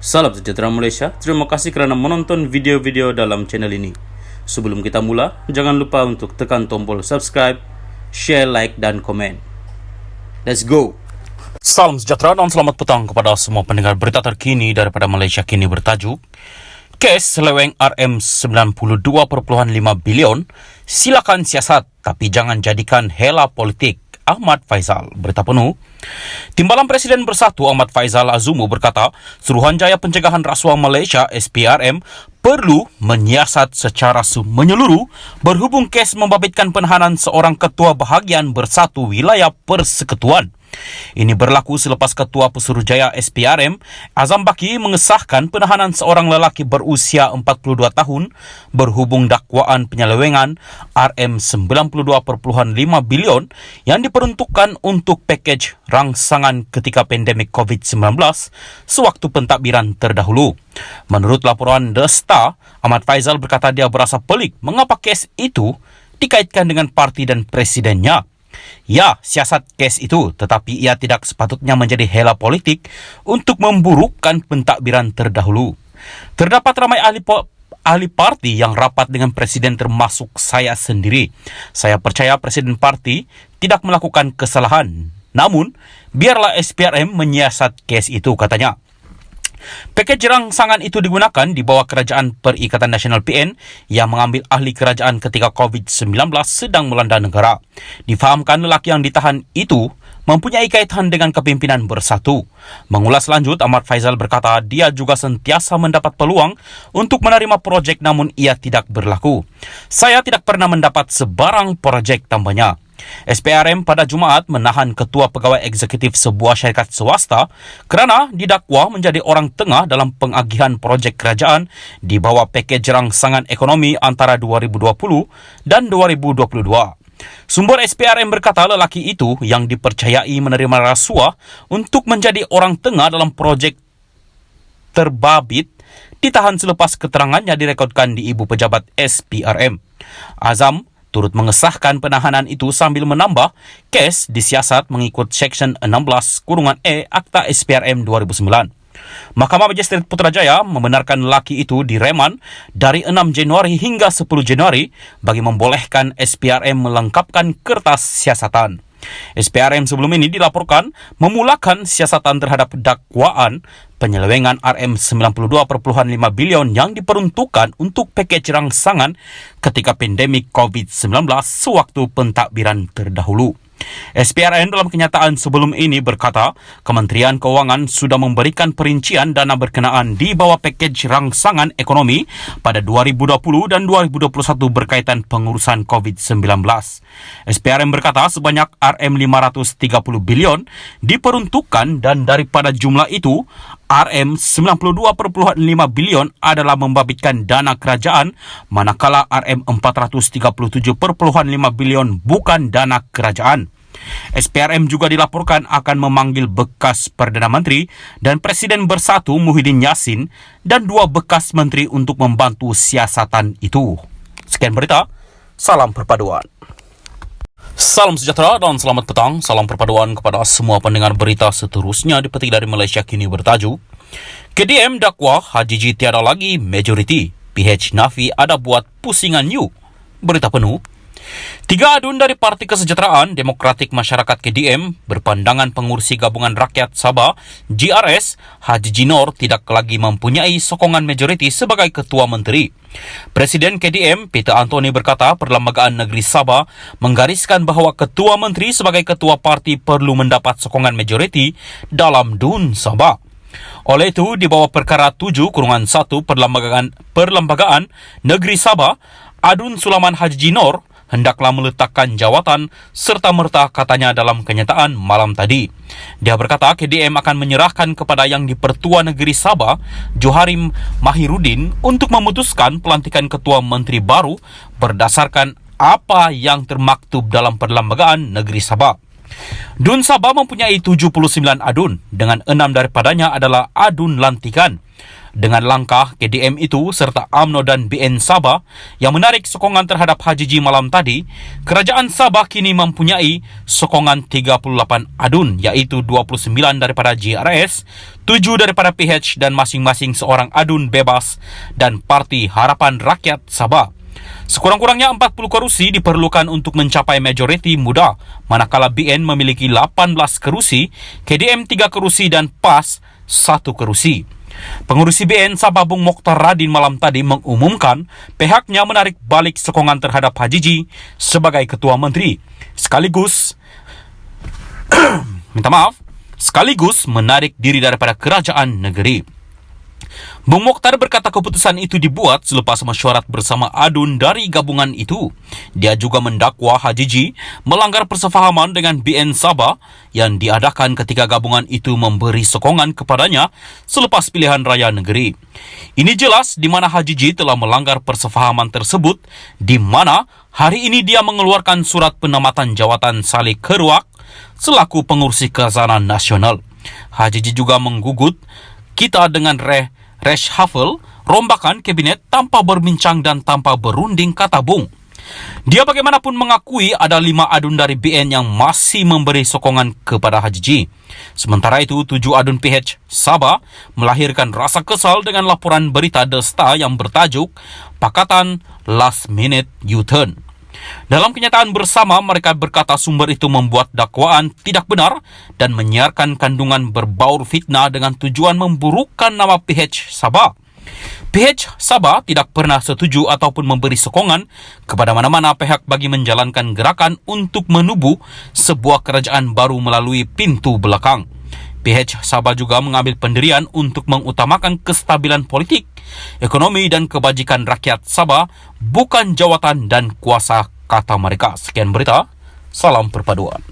Salam sejahtera Malaysia, terima kasih kerana menonton video-video dalam channel ini. Sebelum kita mula, jangan lupa untuk tekan tombol subscribe, share, like dan komen. Let's go! Salam sejahtera dan selamat petang kepada semua pendengar berita terkini daripada Malaysia Kini bertajuk Kes seleweng RM92.5 bilion, silakan siasat tapi jangan jadikan hela politik. Ahmad Faizal. Berita penuh. Timbalan Presiden Bersatu Ahmad Faizal Azumu berkata, Suruhanjaya Pencegahan Rasuah Malaysia SPRM perlu menyiasat secara menyeluruh berhubung kes membabitkan penahanan seorang ketua bahagian bersatu wilayah persekutuan. Ini berlaku selepas Ketua Pesuruhjaya SPRM Azam Baki mengesahkan penahanan seorang lelaki berusia 42 tahun berhubung dakwaan penyelewengan RM92.5 bilion yang diperuntukkan untuk pakej rangsangan ketika pandemik COVID-19 sewaktu pentadbiran terdahulu. Menurut laporan The Star, Ahmad Faizal berkata dia berasa pelik mengapa kes itu dikaitkan dengan parti dan presidennya. Ya, siasat kes itu, tetapi ia tidak sepatutnya menjadi hela politik untuk memburukkan pentadbiran terdahulu. Terdapat ramai ahli parti yang rapat dengan presiden termasuk saya sendiri. Saya percaya presiden parti tidak melakukan kesalahan. Namun, biarlah SPRM menyiasat kes itu, katanya. Pakej rangsangan itu digunakan di bawah Kerajaan Perikatan Nasional PN yang mengambil ahli kerajaan ketika COVID-19 sedang melanda negara. Difahamkan lelaki yang ditahan itu mempunyai kaitan dengan kepimpinan Bersatu. Mengulas lanjut, Ahmad Faizal berkata dia juga sentiasa mendapat peluang untuk menerima projek namun ia tidak berlaku. Saya tidak pernah mendapat sebarang projek, tambahnya. SPRM pada Jumaat menahan Ketua Pegawai Eksekutif sebuah syarikat swasta kerana didakwa menjadi orang tengah dalam pengagihan projek kerajaan di bawah pakej rangsangan ekonomi antara 2020 dan 2022. Sumber SPRM berkata lelaki itu yang dipercayai menerima rasuah untuk menjadi orang tengah dalam projek terbabit ditahan selepas keterangannya direkodkan di Ibu Pejabat SPRM. Azam turut mengesahkan penahanan itu sambil menambah kes disiasat mengikut Seksyen 16(E) Akta SPRM 2009. Mahkamah Magistrate Putrajaya membenarkan lelaki itu direman dari 6 Januari hingga 10 Januari bagi membolehkan SPRM melengkapkan kertas siasatan. SPRM sebelum ini dilaporkan memulakan siasatan terhadap dakwaan penyelewengan RM92.5 bilion yang diperuntukkan untuk pakej rangsangan ketika pandemik COVID-19 sewaktu pentadbiran terdahulu. SPRM dalam kenyataan sebelum ini berkata, Kementerian Keuangan sudah memberikan perincian dana berkenaan di bawah pakej rangsangan ekonomi pada 2020 dan 2021 berkaitan pengurusan COVID-19. SPRM berkata sebanyak RM530 bilion diperuntukkan dan daripada jumlah itu, RM92.5 bilion adalah membabitkan dana kerajaan manakala RM437.5 bilion bukan dana kerajaan. SPRM juga dilaporkan akan memanggil bekas Perdana Menteri dan Presiden Bersatu Muhyiddin Yassin dan 2 bekas menteri untuk membantu siasatan itu. Sekian berita, salam perpaduan. Salam sejahtera dan selamat petang. Salam perpaduan kepada semua pendengar berita seterusnya dipetik dari Malaysia Kini bertajuk KDM dakwa Haji G tiada lagi majoriti. PH Nafi ada buat pusingan you. Berita penuh. 3 adun dari Parti Kesejahteraan Demokratik Masyarakat KDM berpandangan pengurusi Gabungan Rakyat Sabah GRS Haji Jinor tidak lagi mempunyai sokongan majoriti sebagai Ketua Menteri. Presiden KDM Peter Anthony berkata Perlembagaan Negeri Sabah menggariskan bahawa Ketua Menteri sebagai Ketua Parti perlu mendapat sokongan majoriti dalam DUN Sabah. Oleh itu, di bawah Perkara 7-1 Perlembagaan Negeri Sabah, Adun Sulaman Haji Jinor hendaklah meletakkan jawatan serta-merta, katanya dalam kenyataan malam tadi. Dia berkata KDM akan menyerahkan kepada Yang di-Pertua Negeri Sabah, Joharim Mahiruddin, untuk memutuskan pelantikan Ketua Menteri baru berdasarkan apa yang termaktub dalam Perlembagaan Negeri Sabah. DUN Sabah mempunyai 79 adun, dengan 6 daripadanya adalah adun lantikan. Dengan langkah KDM itu serta UMNO dan BN Sabah yang menarik sokongan terhadap Haji G malam tadi, Kerajaan Sabah kini mempunyai sokongan 38 adun, iaitu 29 daripada JRS, 7 daripada PH dan masing-masing seorang adun bebas dan Parti Harapan Rakyat Sabah. Sekurang-kurangnya 40 kerusi diperlukan untuk mencapai majoriti muda, manakala BN memiliki 18 kerusi, KDM 3 kerusi dan PAS 1 kerusi. Pengurusi BN Sabah Bung Mokhtar Radin malam tadi mengumumkan pihaknya menarik balik sokongan terhadap Haji G sebagai Ketua Menteri, sekaligus menarik diri daripada kerajaan negeri. Bung Mokhtar berkata keputusan itu dibuat selepas mesyuarat bersama adun dari gabungan itu. Dia juga mendakwa Haji G melanggar persefahaman dengan BN Sabah yang diadakan ketika gabungan itu memberi sokongan kepadanya selepas pilihan raya negeri. Ini jelas di mana Haji G telah melanggar persefahaman tersebut, di mana hari ini dia mengeluarkan surat penamatan jawatan Saleh Keruak selaku pengurusi khazanah nasional. Haji G juga menggugut kita dengan reshuffle rombakan kabinet tanpa berbincang dan tanpa berunding, kata Bung. Dia bagaimanapun mengakui ada 5 adun dari BN yang masih memberi sokongan kepada Haji G. Sementara itu, 7 adun PH Sabah melahirkan rasa kesal dengan laporan berita The Star yang bertajuk Pakatan Last Minute U-Turn. Dalam kenyataan bersama, mereka berkata sumber itu membuat dakwaan tidak benar dan menyiarkan kandungan berbaur fitnah dengan tujuan memburukkan nama PH Sabah. PH Sabah tidak pernah setuju ataupun memberi sokongan kepada mana-mana pihak bagi menjalankan gerakan untuk menubuh sebuah kerajaan baru melalui pintu belakang. PH Sabah juga mengambil pendirian untuk mengutamakan kestabilan politik, ekonomi dan kebajikan rakyat Sabah, bukan jawatan dan kuasa, kata mereka. Sekian berita, salam perpaduan.